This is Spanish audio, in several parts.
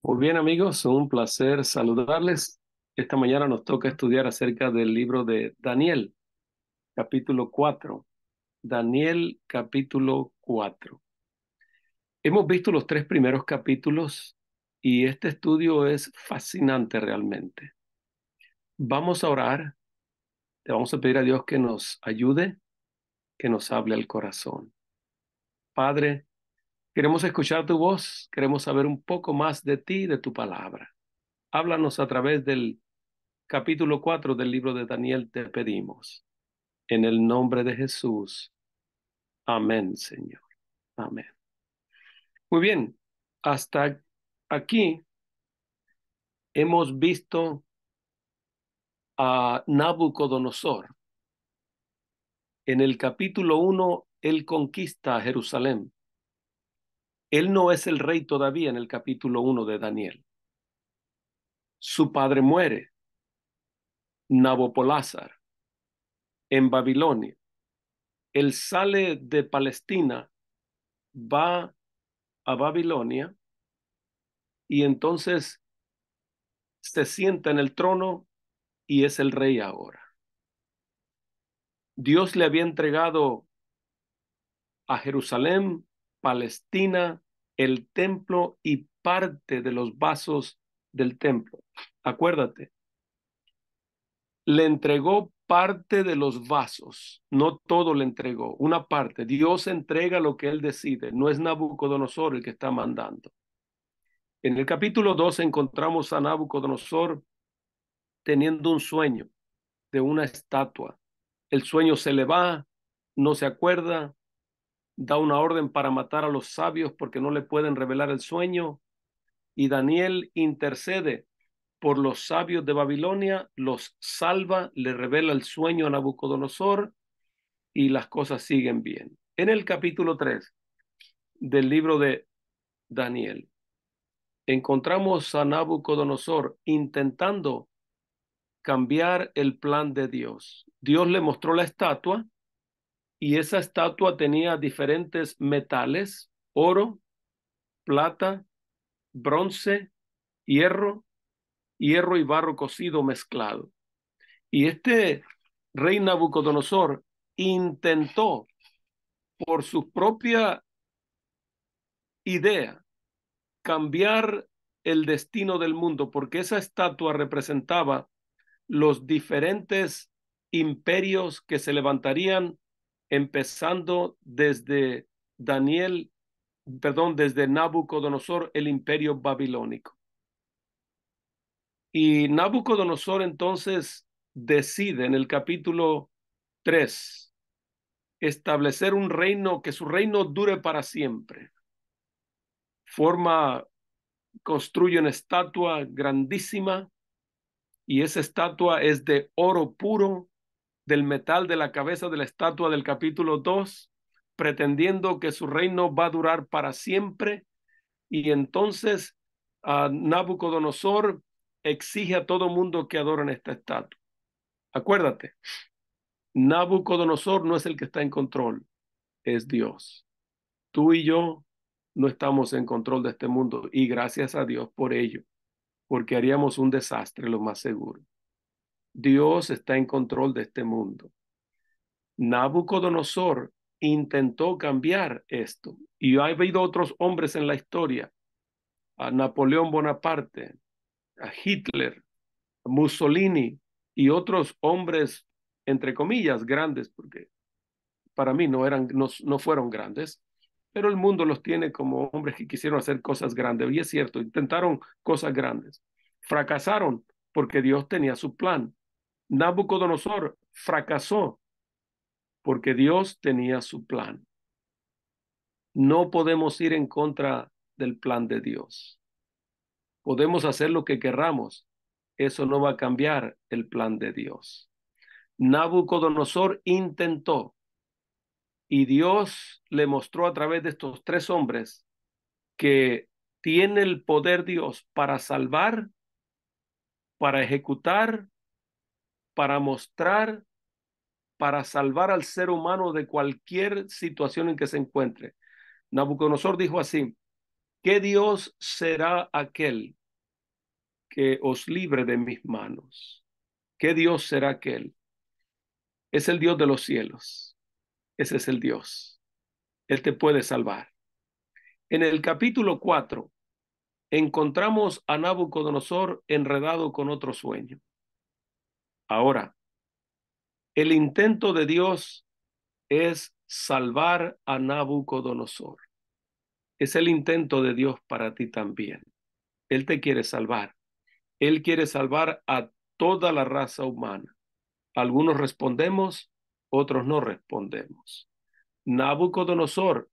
Muy bien, amigos, un placer saludarles. Esta mañana nos toca estudiar acerca del libro de Daniel, capítulo 4. Daniel, capítulo 4. Hemos visto los tres primeros capítulos y este estudio es fascinante realmente. Vamos a orar, le vamos a pedir a Dios que nos ayude, que nos hable al corazón. Padre, queremos escuchar tu voz, queremos saber un poco más de ti y de tu palabra. Háblanos a través del capítulo 4 del libro de Daniel, te pedimos. En el nombre de Jesús. Amén, Señor. Amén. Muy bien. Hasta aquí hemos visto a Nabucodonosor. En el capítulo 1, él conquista a Jerusalén. Él no es el rey todavía en el capítulo 1 de Daniel. Su padre muere, Nabopolázar, en Babilonia. Él sale de Palestina, va a Babilonia y entonces se sienta en el trono y es el rey ahora. Dios le había entregado a Jerusalén, Palestina, el templo y parte de los vasos del templo. Acuérdate, le entregó parte de los vasos, no todo le entregó, una parte. Dios entrega lo que él decide, no es Nabucodonosor el que está mandando. En el capítulo 2 encontramos a Nabucodonosor teniendo un sueño de una estatua. El sueño se le va, no se acuerda, da una orden para matar a los sabios porque no le pueden revelar el sueño, y Daniel intercede por los sabios de Babilonia, los salva, le revela el sueño a Nabucodonosor y las cosas siguen bien. En el capítulo 3 del libro de Daniel, encontramos a Nabucodonosor intentando cambiar el plan de Dios. Dios le mostró la estatua y esa estatua tenía diferentes metales: oro, plata, bronce, hierro, hierro y barro cocido mezclado. Y este rey Nabucodonosor intentó por su propia idea cambiar el destino del mundo, porque esa estatua representaba los diferentes imperios que se levantarían empezando desde Daniel, perdón, desde Nabucodonosor, el imperio babilónico. Y Nabucodonosor entonces decide en el capítulo 3 establecer un reino, que su reino dure para siempre. Construye una estatua grandísima y esa estatua es de oro puro, del metal de la cabeza de la estatua del capítulo 2, pretendiendo que su reino va a durar para siempre. Y entonces Nabucodonosor exige a todo mundo que adoren esta estatua. Acuérdate, Nabucodonosor no es el que está en control, es Dios. Tú y yo no estamos en control de este mundo y gracias a Dios por ello, porque haríamos un desastre lo más seguro. Dios está en control de este mundo. Nabucodonosor intentó cambiar esto y ha habido otros hombres en la historia, a Napoleón Bonaparte, a Hitler, a Mussolini y otros hombres, entre comillas, grandes, porque para mí no fueron grandes, pero el mundo los tiene como hombres que quisieron hacer cosas grandes. Y es cierto, intentaron cosas grandes. Fracasaron porque Dios tenía su plan. Nabucodonosor fracasó porque Dios tenía su plan. No podemos ir en contra del plan de Dios. Podemos hacer lo que querramos. Eso no va a cambiar el plan de Dios. Nabucodonosor intentó y Dios le mostró a través de estos tres hombres que tiene el poder Dios para salvar, para ejecutar, para mostrar, para salvar al ser humano de cualquier situación en que se encuentre. Nabucodonosor dijo así: ¿qué Dios será aquel que os libre de mis manos? ¿Qué Dios será aquel? Es el Dios de los cielos. Ese es el Dios. Él te puede salvar. En el capítulo 4 encontramos a Nabucodonosor enredado con otro sueño. Ahora, el intento de Dios es salvar a Nabucodonosor. Es el intento de Dios para ti también. Él te quiere salvar. Él quiere salvar a toda la raza humana. Algunos respondemos, otros no respondemos. Nabucodonosor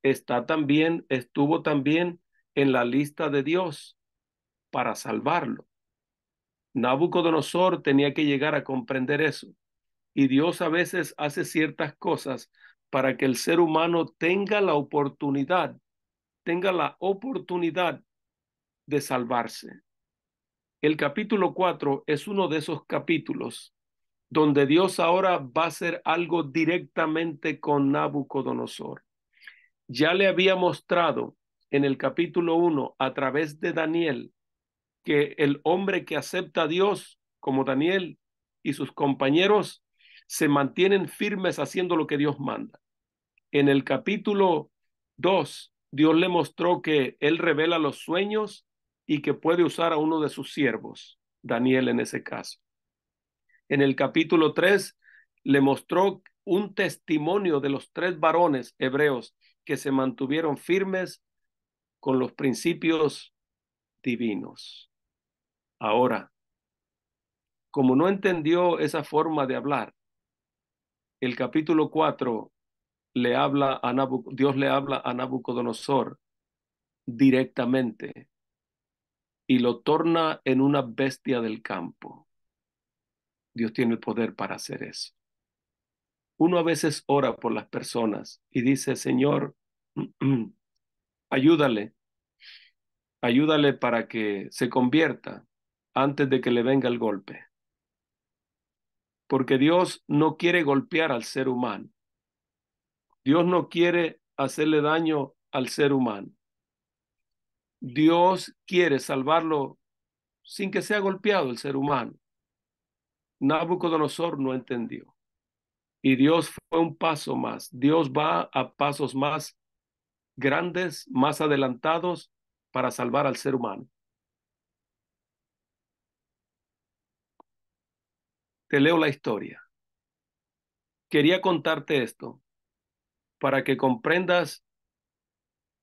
estuvo también en la lista de Dios para salvarlo. Nabucodonosor tenía que llegar a comprender eso. Y Dios a veces hace ciertas cosas para que el ser humano tenga la oportunidad de salvarse. El capítulo 4 es uno de esos capítulos donde Dios ahora va a hacer algo directamente con Nabucodonosor. Ya le había mostrado en el capítulo 1 a través de Daniel que el hombre que acepta a Dios, como Daniel y sus compañeros, se mantienen firmes haciendo lo que Dios manda. En el capítulo 2, Dios le mostró que él revela los sueños y que puede usar a uno de sus siervos, Daniel en ese caso. En el capítulo 3 le mostró un testimonio de los 3 varones hebreos que se mantuvieron firmes con los principios divinos. Ahora, como no entendió esa forma de hablar, el capítulo 4 Dios le habla a Nabucodonosor directamente y lo torna en una bestia del campo. Dios tiene el poder para hacer eso. Uno a veces ora por las personas y dice: Señor, ayúdale, ayúdale para que se convierta antes de que le venga el golpe. Porque Dios no quiere golpear al ser humano. Dios no quiere hacerle daño al ser humano. Dios quiere salvarlo sin que sea golpeado el ser humano. Nabucodonosor no entendió. Y Dios fue un paso más. Dios va a pasos más grandes, más adelantados para salvar al ser humano. Te leo la historia. Quería contarte esto para que comprendas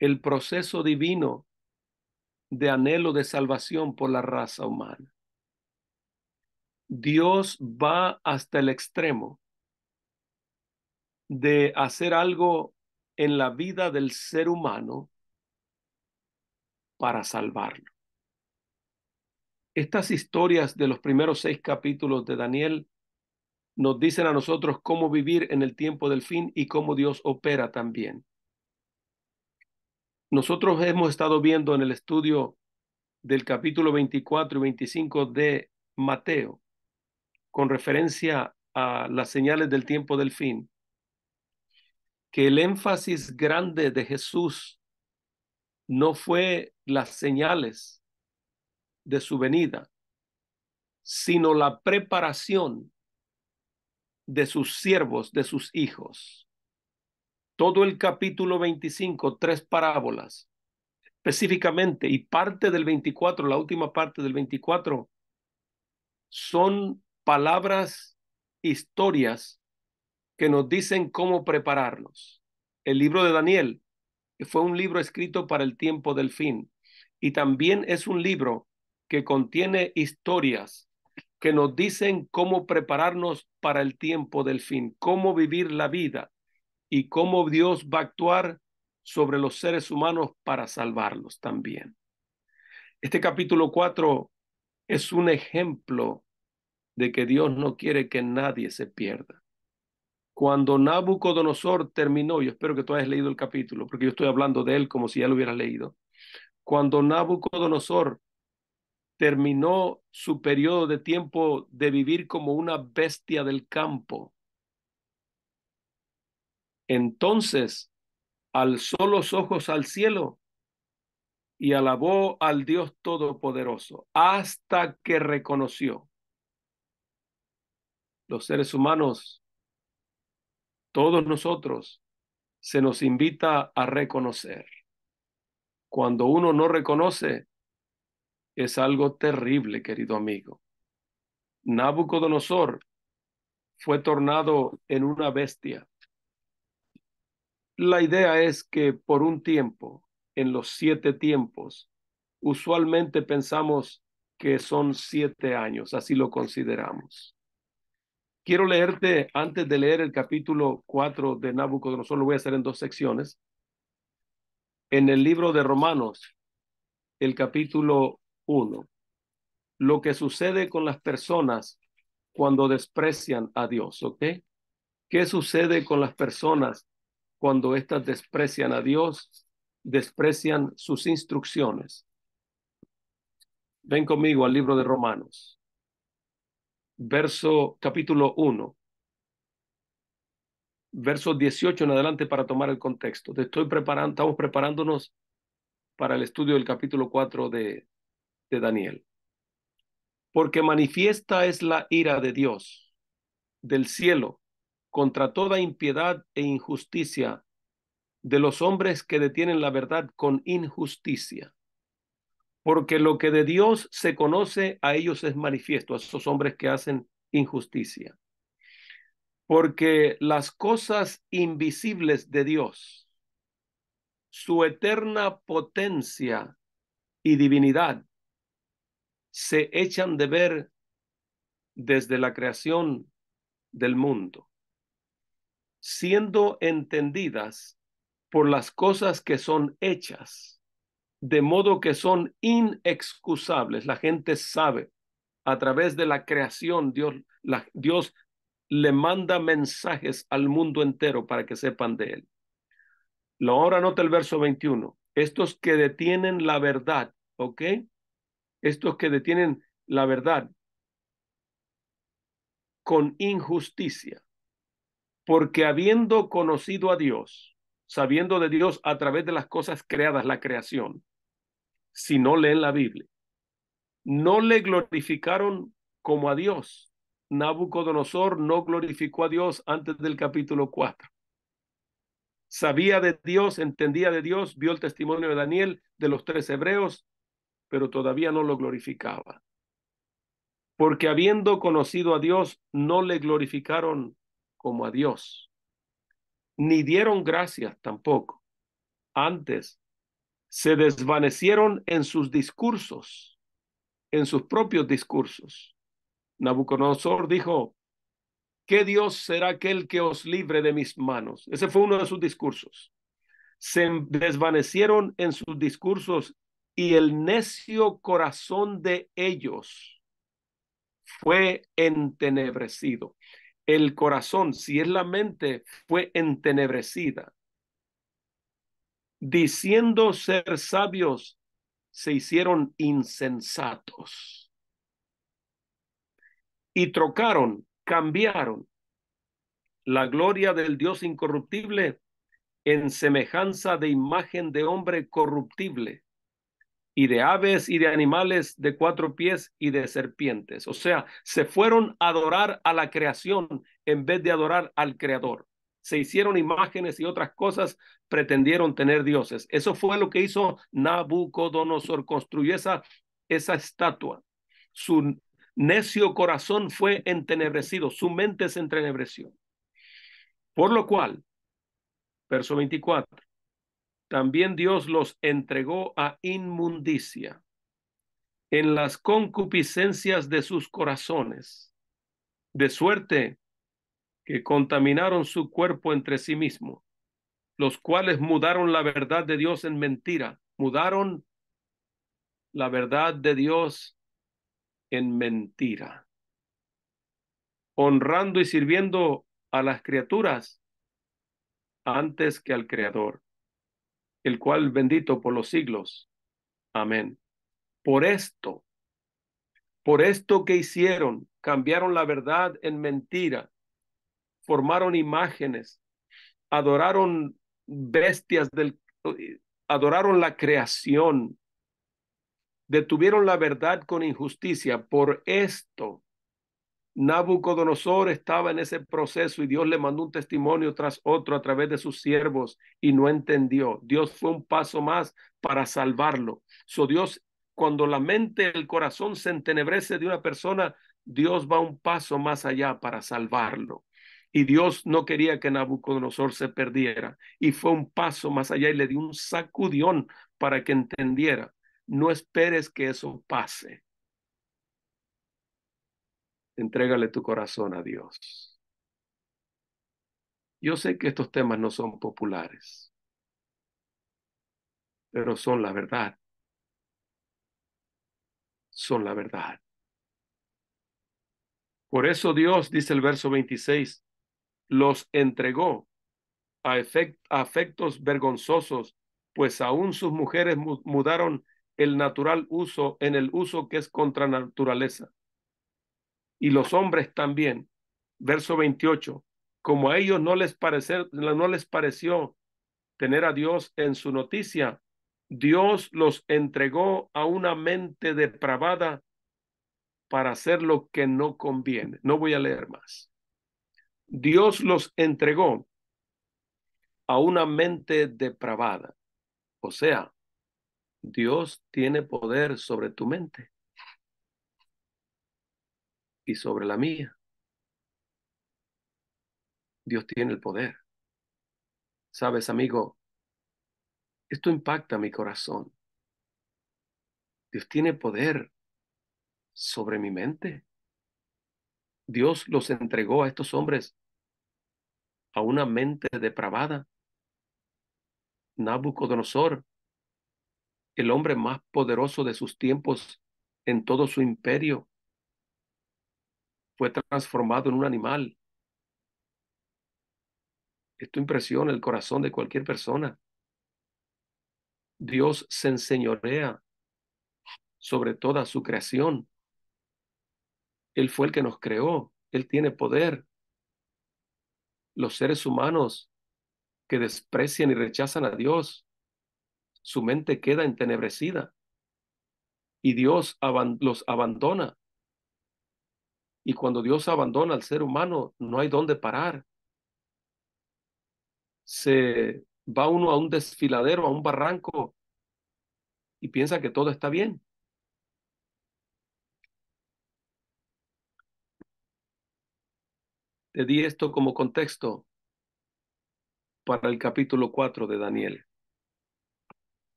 el proceso divino de anhelo de salvación por la raza humana. Dios va hasta el extremo de hacer algo en la vida del ser humano para salvarlo. Estas historias de los primeros 6 capítulos de Daniel nos dicen a nosotros cómo vivir en el tiempo del fin y cómo Dios opera también. Nosotros hemos estado viendo en el estudio del capítulo 24 y 25 de Mateo, con referencia a las señales del tiempo del fin, que el énfasis grande de Jesús no fue las señales de su venida, sino la preparación de sus siervos, de sus hijos. Todo el capítulo 25, 3 parábolas específicamente, y parte del 24, la última parte del 24, son palabras, historias que nos dicen cómo prepararnos. El libro de Daniel fue un libro escrito para el tiempo del fin, y también es un libro que contiene historias que nos dicen cómo prepararnos para el tiempo del fin, cómo vivir la vida y cómo Dios va a actuar sobre los seres humanos para salvarlos también. Este capítulo 4 es un ejemplo de que Dios no quiere que nadie se pierda. Cuando Nabucodonosor terminó, yo espero que tú hayas leído el capítulo, porque yo estoy hablando de él como si ya lo hubieras leído. Cuando Nabucodonosor terminó su periodo de tiempo de vivir como una bestia del campo, entonces alzó los ojos al cielo y alabó al Dios Todopoderoso hasta que reconoció. Los seres humanos, todos nosotros, se nos invita a reconocer. Cuando uno no reconoce, es algo terrible, querido amigo. Nabucodonosor fue tornado en una bestia. La idea es que por un tiempo, en los 7 tiempos, usualmente pensamos que son 7 años, así lo consideramos. Quiero leerte, antes de leer el capítulo 4 de Nabucodonosor, lo voy a hacer en 2 secciones. En el libro de Romanos, el capítulo 1, lo que sucede con las personas cuando desprecian a Dios, ¿ok? ¿Qué sucede con las personas cuando éstas desprecian a Dios, desprecian sus instrucciones? Ven conmigo al libro de Romanos, capítulo 1, versos 18 en adelante para tomar el contexto. Estamos preparándonos para el estudio del capítulo 4 de Daniel. Porque manifiesta es la ira de Dios del cielo contra toda impiedad e injusticia de los hombres que detienen la verdad con injusticia. Porque lo que de Dios se conoce a ellos es manifiesto, a esos hombres que hacen injusticia. Porque las cosas invisibles de Dios, su eterna potencia y divinidad, se echan de ver desde la creación del mundo, siendo entendidas por las cosas que son hechas, de modo que son inexcusables. La gente sabe, a través de la creación, Dios le manda mensajes al mundo entero para que sepan de él. Ahora nota el verso 21. Estos que detienen la verdad, ¿ok? Estos que detienen la verdad con injusticia, porque habiendo conocido a Dios, sabiendo de Dios a través de las cosas creadas, la creación, si no leen la Biblia, no le glorificaron como a Dios. Nabucodonosor no glorificó a Dios antes del capítulo 4. Sabía de Dios, entendía de Dios, vio el testimonio de Daniel, de los 3 hebreos, pero todavía no lo glorificaba. Porque habiendo conocido a Dios, no le glorificaron como a Dios, ni dieron gracias tampoco. Antes, se desvanecieron en sus discursos, en sus propios discursos. Nabucodonosor dijo: ¿qué Dios será aquel que os libre de mis manos? Ese fue uno de sus discursos. Se desvanecieron en sus discursos y el necio corazón de ellos fue entenebrecido. El corazón, si es la mente, fue entenebrecida. Diciendo ser sabios, se hicieron insensatos. Y cambiaron la gloria del Dios incorruptible en semejanza de imagen de hombre corruptible, y de aves y de animales de 4 pies y de serpientes. O sea, se fueron a adorar a la creación en vez de adorar al creador. Se hicieron imágenes y otras cosas, pretendieron tener dioses. Eso fue lo que hizo Nabucodonosor, construyó esa estatua. Su necio corazón fue entenebrecido, su mente se entenebreció. Por lo cual, verso 24, también Dios los entregó a inmundicia en las concupiscencias de sus corazones, de suerte que contaminaron su cuerpo entre sí mismos, los cuales mudaron la verdad de Dios en mentira, mudaron la verdad de Dios en mentira, honrando y sirviendo a las criaturas antes que al Creador, el cual bendito por los siglos. Amén. Por esto que hicieron, cambiaron la verdad en mentira, formaron imágenes, adoraron bestias adoraron la creación, detuvieron la verdad con injusticia. Por esto, Nabucodonosor estaba en ese proceso y Dios le mandó un testimonio tras otro a través de sus siervos y no entendió. Dios fue un paso más para salvarlo. Dios, cuando la mente, el corazón se entenebrece de una persona, Dios va un paso más allá para salvarlo. Y Dios no quería que Nabucodonosor se perdiera y fue un paso más allá y le dio un sacudión para que entendiera. No esperes que eso pase. Entrégale tu corazón a Dios. Yo sé que estos temas no son populares, pero son la verdad, son la verdad. Por eso Dios, dice el verso 26, los entregó a afectos vergonzosos, pues aún sus mujeres mudaron el natural uso en el uso que es contra naturaleza. Y los hombres también. Verso 28, como a ellos no les pareció tener a Dios en su noticia, Dios los entregó a una mente depravada para hacer lo que no conviene. No voy a leer más. Dios los entregó a una mente depravada. O sea, Dios tiene poder sobre tu mente y sobre la mía. Dios tiene el poder. Sabes, amigo, esto impacta mi corazón. Dios tiene poder sobre mi mente. Dios los entregó a estos hombres a una mente depravada. Nabucodonosor, el hombre más poderoso de sus tiempos en todo su imperio, fue transformado en un animal. Esto impresiona el corazón de cualquier persona. Dios se enseñorea sobre toda su creación. Él fue el que nos creó. Él tiene poder. Los seres humanos que desprecian y rechazan a Dios, su mente queda entenebrecida y Dios los abandona. Y cuando Dios abandona al ser humano, no hay dónde parar. Se va uno a un desfiladero, a un barranco y piensa que todo está bien. Te di esto como contexto para el capítulo 4 de Daniel.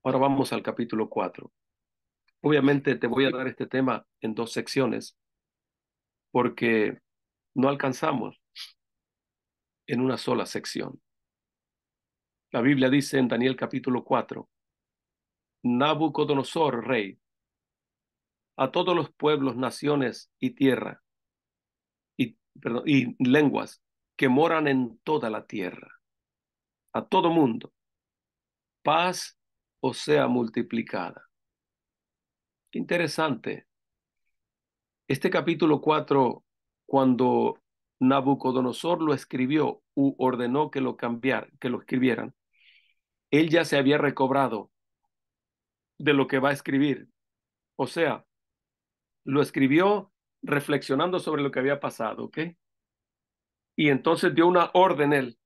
Ahora vamos al capítulo 4. Obviamente te voy a dar este tema en dos secciones porque no alcanzamos en una sola sección. La Biblia dice en Daniel capítulo 4, Nabucodonosor, rey, a todos los pueblos, naciones y tierra, y lenguas que moran en toda la tierra, a todo mundo, paz o sea multiplicada. Qué interesante. Este capítulo 4, cuando Nabucodonosor lo escribió u ordenó que lo escribieran, él ya se había recobrado de lo que va a escribir. O sea, lo escribió reflexionando sobre lo que había pasado, ¿ok? Y entonces dio una orden él,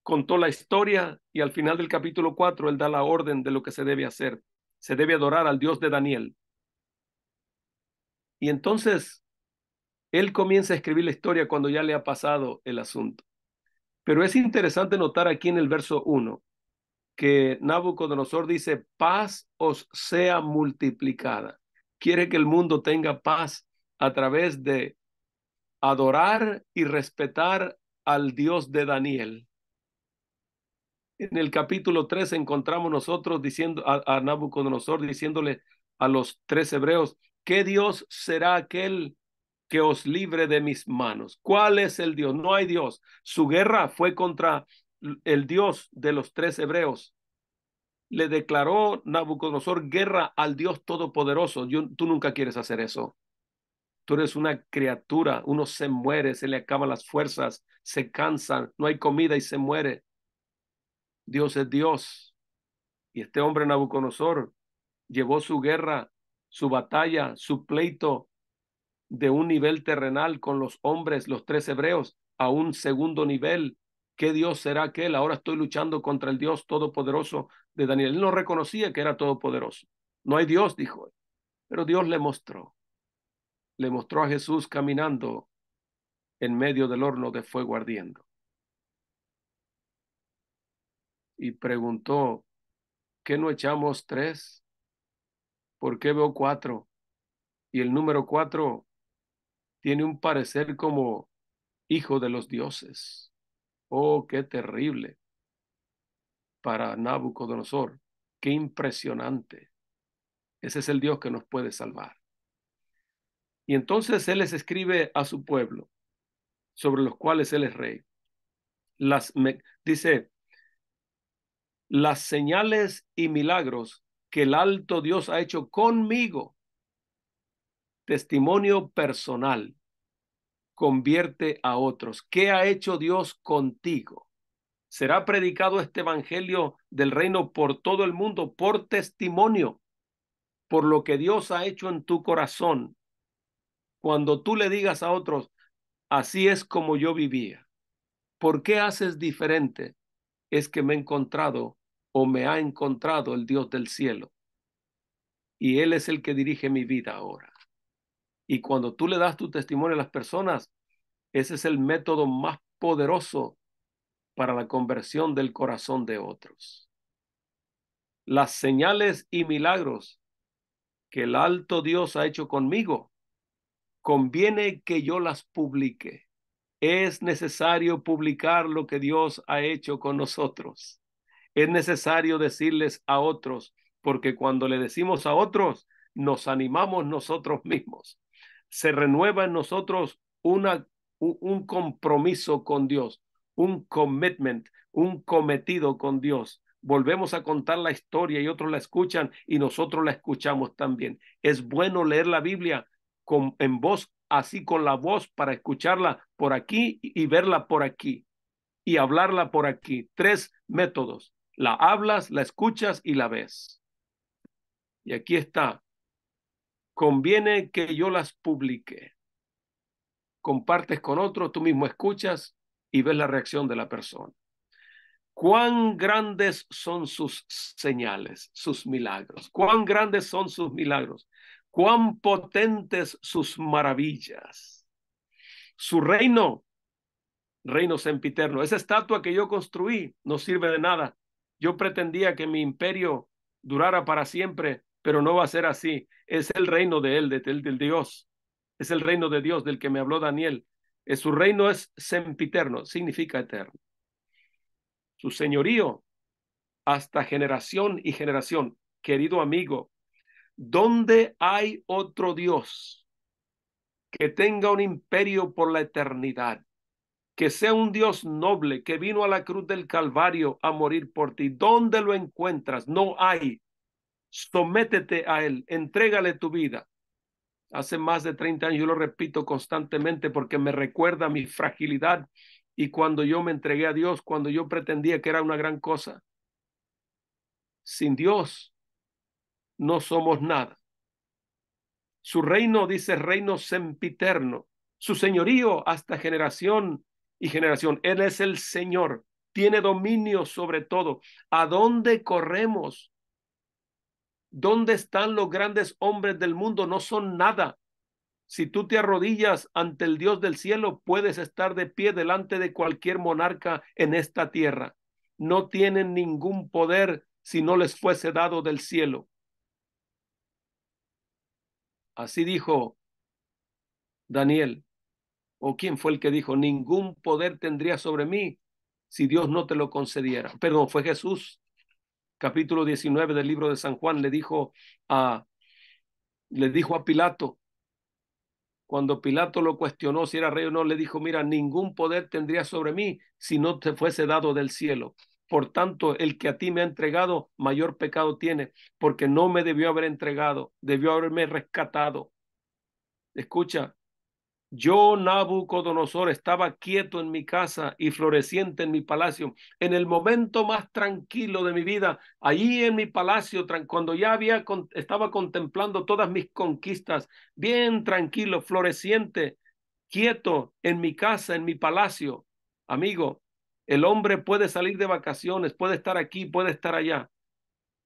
contó la historia y al final del capítulo 4 él da la orden de lo que se debe hacer. Se debe adorar al Dios de Daniel. Y entonces él comienza a escribir la historia cuando ya le ha pasado el asunto. Pero es interesante notar aquí en el verso 1 que Nabucodonosor dice, paz os sea multiplicada. Quiere que el mundo tenga paz a través de adorar y respetar al Dios de Daniel. En el capítulo 3 encontramos nosotros diciendo a Nabucodonosor diciéndole a los tres hebreos, ¿qué Dios será aquel que os libre de mis manos? ¿Cuál es el Dios? No hay Dios. Su guerra fue contra el Dios de los tres hebreos. Le declaró Nabucodonosor guerra al Dios Todopoderoso. Tú nunca quieres hacer eso. Tú eres una criatura, uno se muere, se le acaban las fuerzas, se cansa, no hay comida y se muere. Dios es Dios. Y este hombre Nabucodonosor llevó su guerra, su batalla, su pleito de un nivel terrenal con los hombres, los 3 hebreos, a un segundo nivel. ¿Qué Dios será aquel? Ahora estoy luchando contra el Dios todopoderoso de Daniel. Él no reconocía que era todopoderoso. No hay Dios, dijo él. Pero Dios le mostró a Jesús caminando en medio del horno de fuego ardiendo. Y preguntó, ¿qué no echamos 3? ¿Por qué veo 4? Y el número 4 tiene un parecer como hijo de los dioses. Oh, qué terrible para Nabucodonosor. Qué impresionante. Ese es el Dios que nos puede salvar. Y entonces él les escribe a su pueblo, sobre los cuales él es rey. Dice, las señales y milagros que el alto Dios ha hecho conmigo, testimonio personal, convierte a otros. ¿Qué ha hecho Dios contigo? Será predicado este evangelio del reino por todo el mundo, por testimonio, por lo que Dios ha hecho en tu corazón. Cuando tú le digas a otros, así es como yo vivía. ¿Por qué haces diferente? Es que me he encontrado o me ha encontrado el Dios del cielo. Y Él es el que dirige mi vida ahora. Y cuando tú le das tu testimonio a las personas, ese es el método más poderoso para la conversión del corazón de otros. Las señales y milagros que el alto Dios ha hecho conmigo, conviene que yo las publique. Es necesario publicar lo que Dios ha hecho con nosotros. Es necesario decirles a otros, porque cuando le decimos a otros, nos animamos nosotros mismos. Se renueva en nosotros un compromiso con Dios, un commitment, un cometido con Dios. Volvemos a contar la historia y otros la escuchan y nosotros la escuchamos también. Es bueno leer la Biblia en voz, así con la voz para escucharla por aquí y verla por aquí y hablarla por aquí. 3 métodos. La hablas, la escuchas y la ves. Y aquí está. Conviene que yo las publique. Compartes con otro, tú mismo escuchas y ves la reacción de la persona. Cuán grandes son sus señales, sus milagros. Cuán grandes son sus milagros. Cuán potentes sus maravillas. Su reino sempiterno. Esa estatua que yo construí no sirve de nada. Yo pretendía que mi imperio durara para siempre, pero no va a ser así. Es el reino de él, del Dios. Es el reino de Dios del que me habló Daniel. Su reino es sempiterno, significa eterno. Su señorío hasta generación y generación. Querido amigo, ¿dónde hay otro Dios que tenga un imperio por la eternidad? Que sea un Dios noble que vino a la cruz del Calvario a morir por ti. ¿Dónde lo encuentras? No hay. Sométete a Él, entrégale tu vida. Hace más de 30 años yo lo repito constantemente porque me recuerda mi fragilidad y cuando yo me entregué a Dios, cuando yo pretendía que era una gran cosa. Sin Dios no somos nada. Su reino, dice, reino sempiterno. Su señorío hasta generación y generación. Él es el Señor. Tiene dominio sobre todo. ¿A dónde corremos? ¿Dónde están los grandes hombres del mundo? No son nada. Si tú te arrodillas ante el Dios del cielo, puedes estar de pie delante de cualquier monarca en esta tierra. No tienen ningún poder si no les fuese dado del cielo. Así dijo Daniel. ¿O quién fue el que dijo, ningún poder tendría sobre mí si Dios no te lo concediera? Perdón, fue Jesús. Capítulo 19 del libro de San Juan le dijo a Pilato, cuando Pilato lo cuestionó si era rey o no, le dijo, mira, ningún poder tendría sobre mí si no te fuese dado del cielo. Por tanto, el que a ti me ha entregado, mayor pecado tiene, porque no me debió haber entregado, debió haberme rescatado. Escucha, Yo, Nabucodonosor, estaba quieto en mi casa y floreciente en mi palacio, en el momento más tranquilo de mi vida, allí en mi palacio, cuando ya estaba contemplando todas mis conquistas, bien tranquilo, floreciente, quieto en mi casa, en mi palacio. Amigo, el hombre puede salir de vacaciones, puede estar aquí, puede estar allá,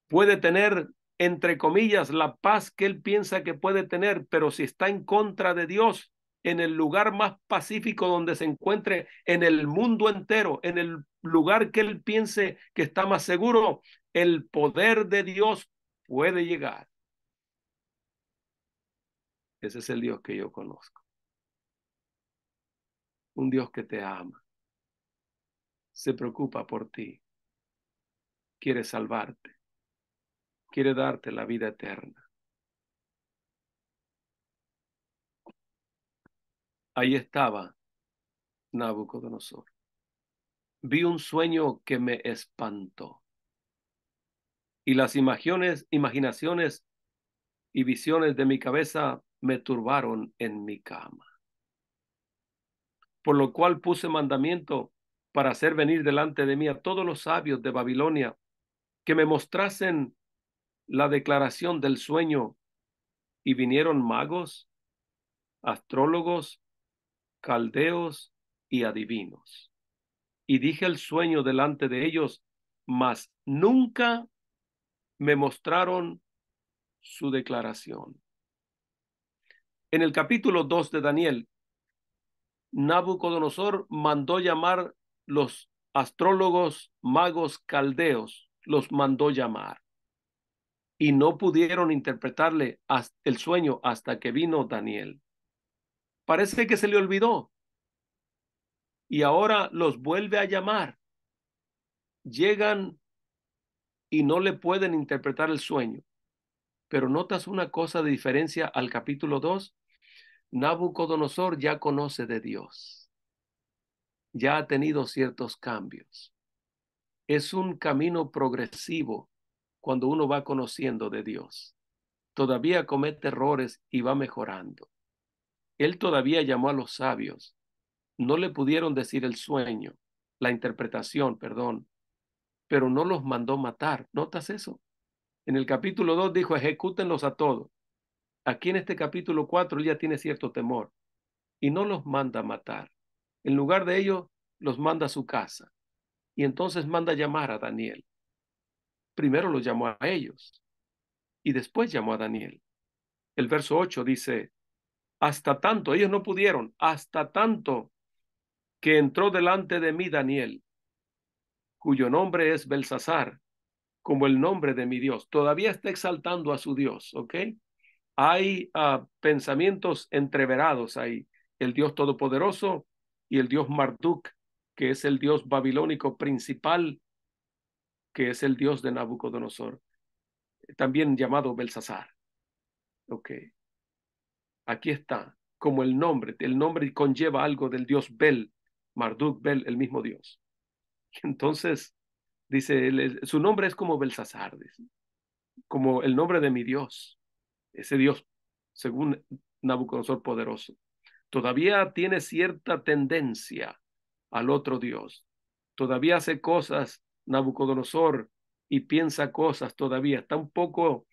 puede tener, entre comillas, la paz que él piensa que puede tener, pero si está en contra de Dios, en el lugar más pacífico donde se encuentre en el mundo entero, en el lugar que él piense que está más seguro, el poder de Dios puede llegar. Ese es el Dios que yo conozco. Un Dios que te ama, se preocupa por ti, quiere salvarte, quiere darte la vida eterna. Ahí estaba Nabucodonosor. Vi un sueño que me espantó y las imaginaciones y visiones de mi cabeza me turbaron en mi cama. Por lo cual puse mandamiento para hacer venir delante de mí a todos los sabios de Babilonia que me mostrasen la declaración del sueño. Y vinieron magos, astrólogos, caldeos y adivinos. Y dije el sueño delante de ellos, mas nunca me mostraron su declaración. En el capítulo 2 de Daniel, Nabucodonosor mandó llamar los astrólogos, magos, caldeos, los mandó llamar y no pudieron interpretarle el sueño hasta que vino Daniel. Parece que se le olvidó y ahora los vuelve a llamar. Llegan y no le pueden interpretar el sueño. Pero notas una cosa de diferencia al capítulo 2. Nabucodonosor ya conoce de Dios, ya ha tenido ciertos cambios. Es un camino progresivo cuando uno va conociendo de Dios. Todavía comete errores y va mejorando. Él todavía llamó a los sabios. No le pudieron decir el sueño, la interpretación, perdón, pero no los mandó matar. ¿Notas eso? En el capítulo 2 dijo, ejecútenlos a todos. Aquí en este capítulo 4 él ya tiene cierto temor y no los manda matar. En lugar de ello, los manda a su casa y entonces manda llamar a Daniel. Primero los llamó a ellos y después llamó a Daniel. El verso 8 dice, hasta tanto, ellos no pudieron, hasta tanto que entró delante de mí Daniel, cuyo nombre es Belsasar, como el nombre de mi Dios. Todavía está exaltando a su Dios, ¿ok? Hay pensamientos entreverados ahí. El Dios Todopoderoso y el Dios Marduk, que es el Dios babilónico principal, que es el Dios de Nabucodonosor, también llamado Belsasar. Ok, aquí está, como el nombre conlleva algo del Dios Bel, Marduk, Bel, el mismo Dios. Entonces, dice, su nombre es como Belsasar, dice, como el nombre de mi Dios, ese Dios, según Nabucodonosor poderoso. Todavía tiene cierta tendencia al otro Dios. Todavía hace cosas, Nabucodonosor, y piensa cosas todavía. Está un poco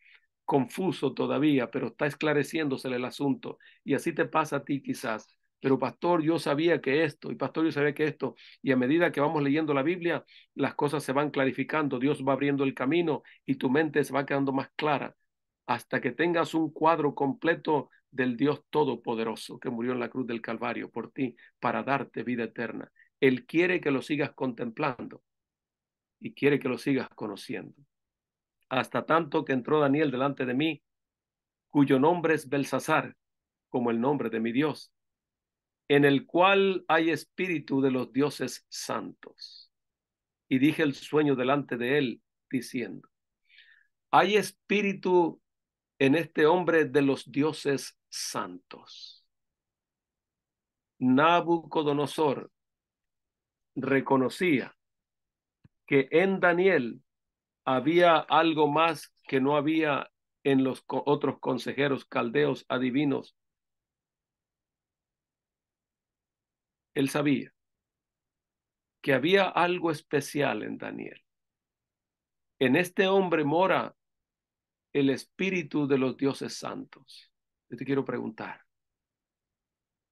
confuso todavía, pero está esclareciéndosele el asunto. Y así te pasa a ti quizás. Pero pastor, yo sabía que esto, y pastor, yo sabía que esto, y a medida que vamos leyendo la Biblia, las cosas se van clarificando, Dios va abriendo el camino y tu mente se va quedando más clara hasta que tengas un cuadro completo del Dios Todopoderoso que murió en la cruz del Calvario por ti para darte vida eterna. Él quiere que lo sigas contemplando y quiere que lo sigas conociendo. Hasta tanto que entró Daniel delante de mí, cuyo nombre es Belsasar, como el nombre de mi Dios, en el cual hay espíritu de los dioses santos. Y dije el sueño delante de él, diciendo, hay espíritu en este hombre de los dioses santos. Nabucodonosor reconocía que en Daniel había algo más que no había en los otros consejeros caldeos adivinos Él sabía que había algo especial en Daniel. En este hombre mora el espíritu de los dioses santos. Yo te quiero preguntar,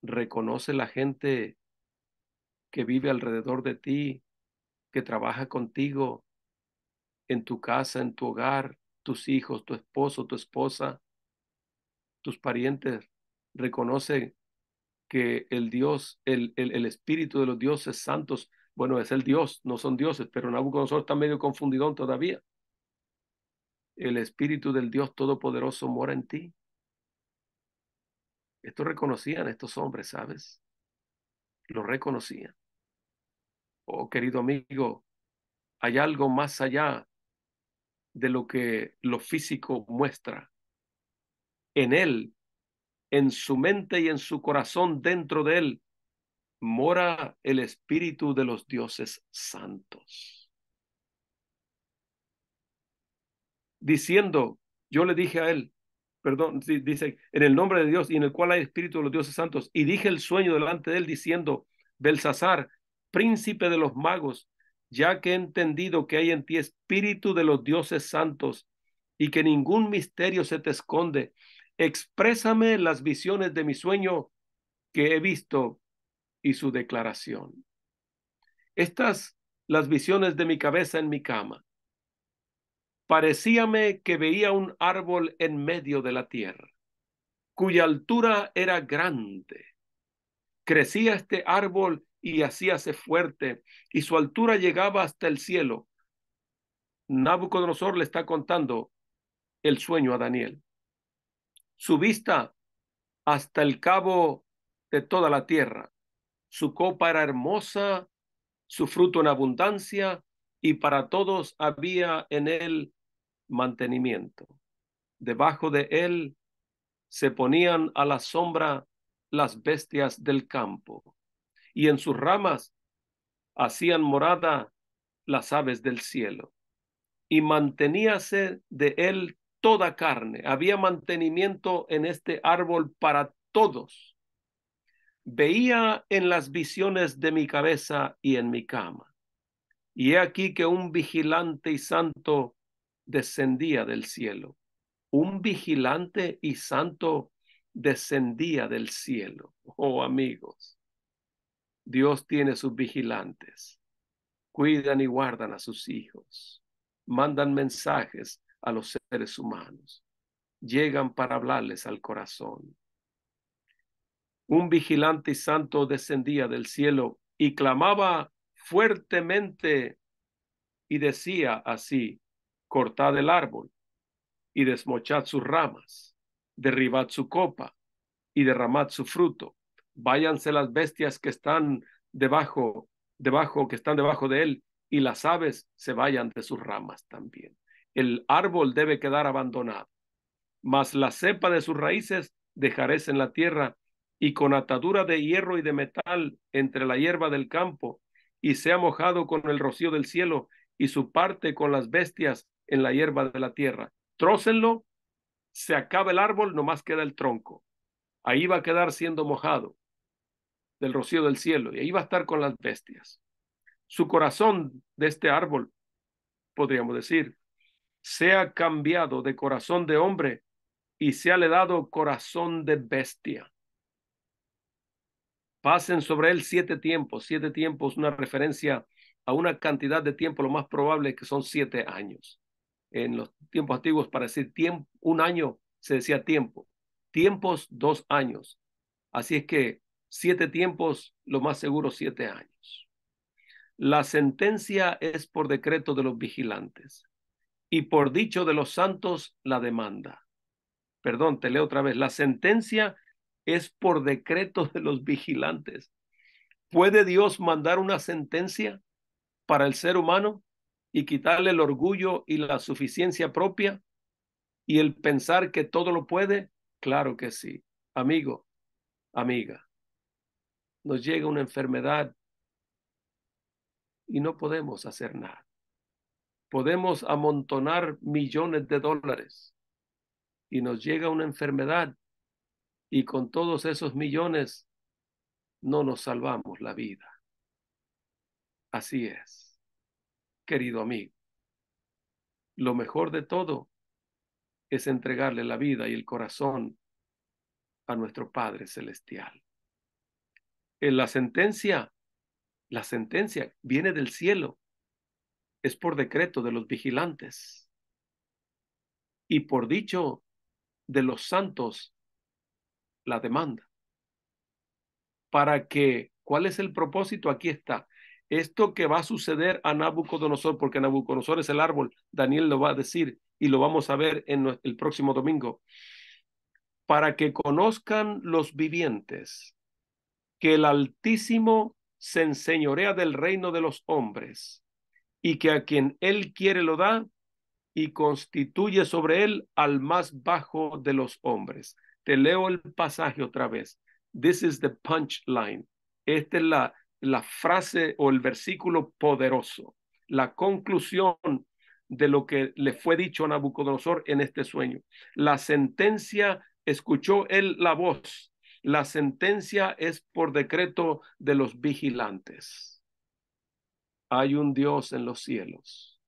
¿reconoce la gente que vive alrededor de ti, que trabaja contigo, en tu casa, en tu hogar, tus hijos, tu esposo, tu esposa, tus parientes? ¿Reconoce que el Dios, el espíritu de los dioses santos, bueno, es el Dios, no son dioses, pero Nabucodonosor está medio confundidón todavía? El espíritu del Dios Todopoderoso mora en ti. Esto reconocían estos hombres, ¿sabes? Lo reconocían. Oh, querido amigo, hay algo más allá de lo que lo físico muestra. En él, en su mente y en su corazón, dentro de él, mora el espíritu de los dioses santos. Diciendo, yo le dije a él, perdón, dice, en el nombre de Dios y en el cual hay espíritu de los dioses santos, y dije el sueño delante de él diciendo, Belsasar, príncipe de los magos, ya que he entendido que hay en ti espíritu de los dioses santos y que ningún misterio se te esconde, exprésame las visiones de mi sueño que he visto y su declaración. Estas las visiones de mi cabeza en mi cama. Parecíame que veía un árbol en medio de la tierra, cuya altura era grande. Crecía este árbol y hacíase fuerte, y su altura llegaba hasta el cielo. Nabucodonosor le está contando el sueño a Daniel. Su vista hasta el cabo de toda la tierra. Su copa era hermosa, su fruto en abundancia, y para todos había en él mantenimiento. Debajo de él se ponían a la sombra las bestias del campo, y en sus ramas hacían morada las aves del cielo. Y manteníase de él toda carne. Había mantenimiento en este árbol para todos. Veía en las visiones de mi cabeza y en mi cama. Y he aquí que un vigilante y santo descendía del cielo. Un vigilante y santo descendía del cielo. Oh, amigos, Dios tiene sus vigilantes. Cuidan y guardan a sus hijos. Mandan mensajes a los seres humanos. Llegan para hablarles al corazón. Un vigilante y santo descendía del cielo y clamaba fuertemente y decía así: cortad el árbol y desmochad sus ramas, derribad su copa y derramad su fruto. Váyanse las bestias que están que están debajo de él, y las aves se vayan de sus ramas también. El árbol debe quedar abandonado, mas la cepa de sus raíces dejaréis en la tierra, y con atadura de hierro y de metal entre la hierba del campo, y sea mojado con el rocío del cielo, y su parte con las bestias en la hierba de la tierra. Trócenlo, se acaba el árbol, nomás queda el tronco. Ahí va a quedar siendo mojado del rocío del cielo, y ahí va a estar con las bestias. Su corazón de este árbol, podríamos decir, sea cambiado de corazón de hombre y sea le dado corazón de bestia. Pasen sobre él 7 tiempos. 7 tiempos, una referencia a una cantidad de tiempo, lo más probable es que son 7 años. En los tiempos antiguos, para decir tiempo, un año se decía tiempo. Tiempos, 2 años. Así es que 7 tiempos, lo más seguro, 7 años. La sentencia es por decreto de los vigilantes y por dicho de los santos la demanda. Perdón, te leo otra vez. La sentencia es por decreto de los vigilantes. ¿Puede Dios mandar una sentencia para el ser humano y quitarle el orgullo y la suficiencia propia y el pensar que todo lo puede? Claro que sí. Amigo, amiga, nos llega una enfermedad y no podemos hacer nada. Podemos amontonar millones de dólares y nos llega una enfermedad y con todos esos millones no nos salvamos la vida. Así es, querido amigo. Lo mejor de todo es entregarle la vida y el corazón a nuestro Padre Celestial. En la sentencia viene del cielo, es por decreto de los vigilantes y por dicho de los santos la demanda. ¿Cuál es el propósito? Aquí está. Esto que va a suceder a Nabucodonosor, porque Nabucodonosor es el árbol, Daniel lo va a decir y lo vamos a ver en el próximo domingo, para que conozcan los vivientes que el Altísimo se enseñorea del reino de los hombres y que a quien él quiere lo da y constituye sobre él al más bajo de los hombres. Te leo el pasaje otra vez. This is the punchline. Esta es la frase o el versículo poderoso, la conclusión de lo que le fue dicho a Nabucodonosor en este sueño. La sentencia, escuchó él la voz. La sentencia es por decreto de los vigilantes. Hay un Dios en los cielos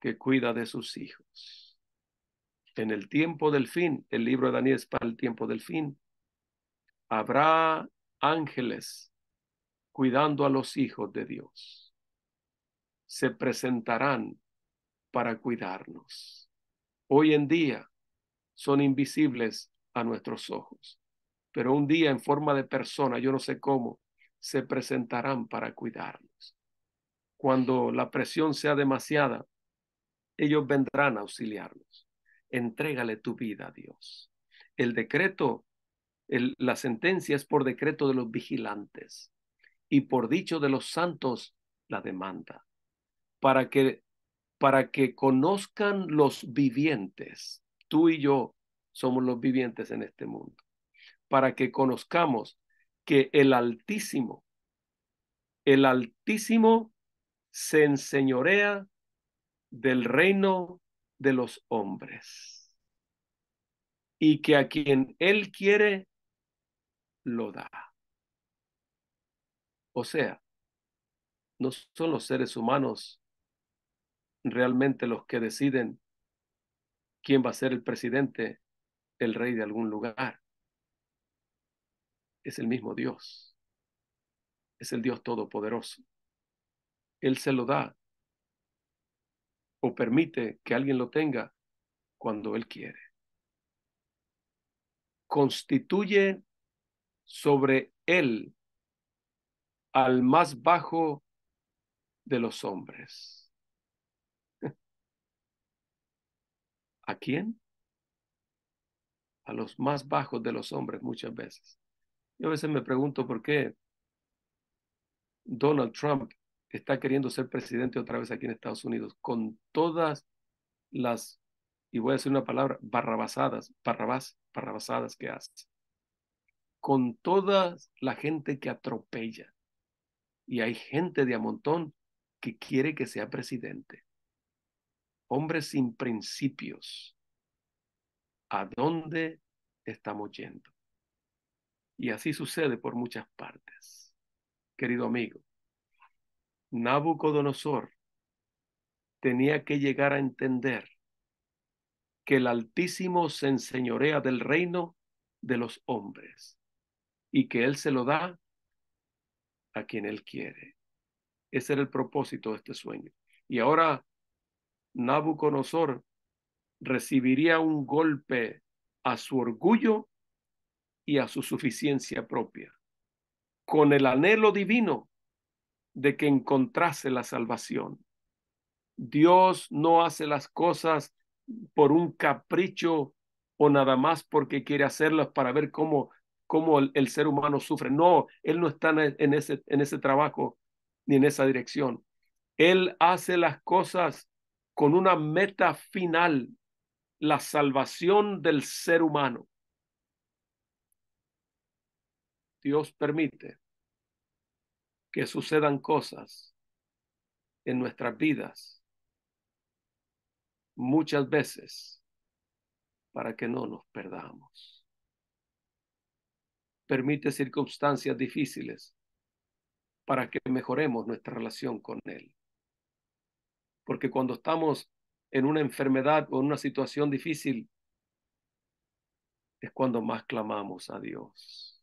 que cuida de sus hijos. En el tiempo del fin, el libro de Daniel es para el tiempo del fin, habrá ángeles cuidando a los hijos de Dios. Se presentarán para cuidarnos. Hoy en día son invisibles a nuestros ojos, pero un día en forma de persona, yo no sé cómo, se presentarán para cuidarnos. Cuando la presión sea demasiada, ellos vendrán a auxiliarnos. Entrégale tu vida a Dios. El decreto, la sentencia es por decreto de los vigilantes y por dicho de los santos la demanda, para que, para que conozcan los vivientes. Tú y yo somos los vivientes en este mundo. Para que conozcamos que el Altísimo se enseñorea del reino de los hombres y que a quien él quiere lo da. O sea, no son los seres humanos realmente los que deciden quién va a ser el presidente, el rey de algún lugar. Es el mismo Dios, es el Dios todopoderoso. Él se lo da o permite que alguien lo tenga cuando él quiere. Constituye sobre él al más bajo de los hombres. ¿A quién? A los más bajos de los hombres muchas veces. Yo a veces me pregunto por qué Donald Trump está queriendo ser presidente otra vez aquí en Estados Unidos con todas las, y voy a decir una palabra, barrabasadas que hace, con toda la gente que atropella. Y hay gente de a montón que quiere que sea presidente. Hombres sin principios. ¿A dónde estamos yendo? Y así sucede por muchas partes. Querido amigo, Nabucodonosor tenía que llegar a entender que el Altísimo se enseñorea del reino de los hombres y que Él se lo da a quien Él quiere. Ese era el propósito de este sueño. Y ahora Nabucodonosor recibiría un golpe a su orgullo y a su suficiencia propia, con el anhelo divino de que encontrase la salvación. Dios no hace las cosas por un capricho o nada más porque quiere hacerlas para ver cómo el ser humano sufre. No, Él no está en ese trabajo ni en esa dirección. Él hace las cosas con una meta final, la salvación del ser humano. Dios permite que sucedan cosas en nuestras vidas muchas veces para que no nos perdamos. permite circunstancias difíciles para que mejoremos nuestra relación con Él. Porque cuando estamos en una enfermedad o en una situación difícil, es cuando más clamamos a Dios,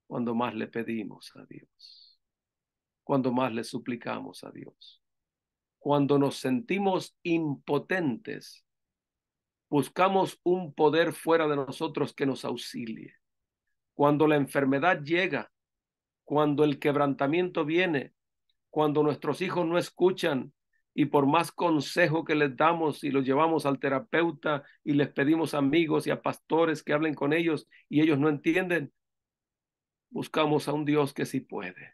cuando más le pedimos a Dios, cuando más le suplicamos a Dios. Cuando nos sentimos impotentes, buscamos un poder fuera de nosotros que nos auxilie. Cuando la enfermedad llega, cuando el quebrantamiento viene, cuando nuestros hijos no escuchan y por más consejo que les damos y los llevamos al terapeuta y les pedimos amigos y a pastores que hablen con ellos y ellos no entienden, buscamos a un Dios que sí puede.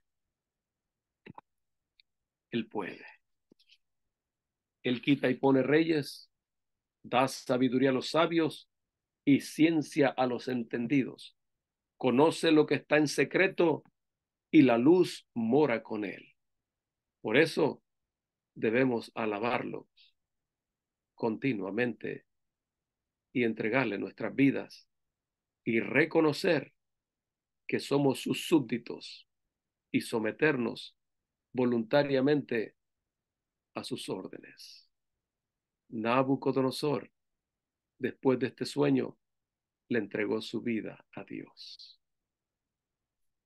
Él puede. Él quita y pone reyes, da sabiduría a los sabios y ciencia a los entendidos. Conoce lo que está en secreto y la luz mora con él. Por eso debemos alabarlo continuamente y entregarle nuestras vidas y reconocer que somos sus súbditos y someternos voluntariamente a sus órdenes. Nabucodonosor, después de este sueño, le entregó su vida a Dios.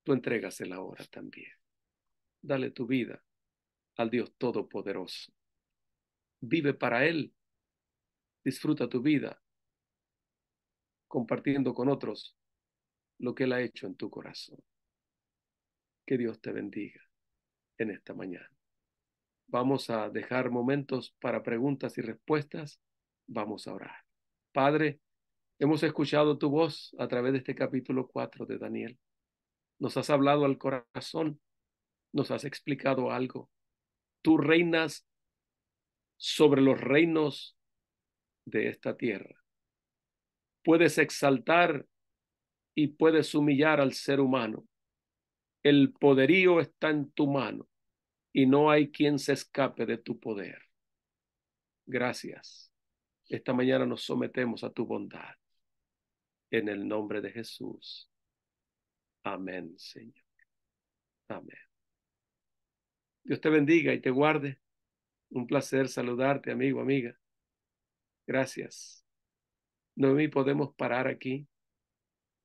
Tú entrégasela ahora también. Dale tu vida al Dios Todopoderoso. Vive para Él. Disfruta tu vida compartiendo con otros lo que Él ha hecho en tu corazón. Que Dios te bendiga en esta mañana. Vamos a dejar momentos para preguntas y respuestas. Vamos a orar. Padre, hemos escuchado tu voz a través de este capítulo 4 de Daniel. Nos has hablado al corazón, nos has explicado algo. Tú reinas sobre los reinos de esta tierra. Puedes exaltar y puedes humillar al ser humano. El poderío está en tu mano y no hay quien se escape de tu poder. Gracias. Esta mañana nos sometemos a tu bondad. En el nombre de Jesús. Amén, Señor. Amén. Dios te bendiga y te guarde. Un placer saludarte, amigo, amiga. Gracias. Noemí, podemos parar aquí.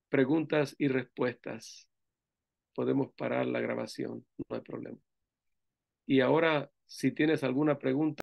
Preguntas y respuestas. Podemos parar la grabación, no hay problema. Y ahora, si tienes alguna pregunta,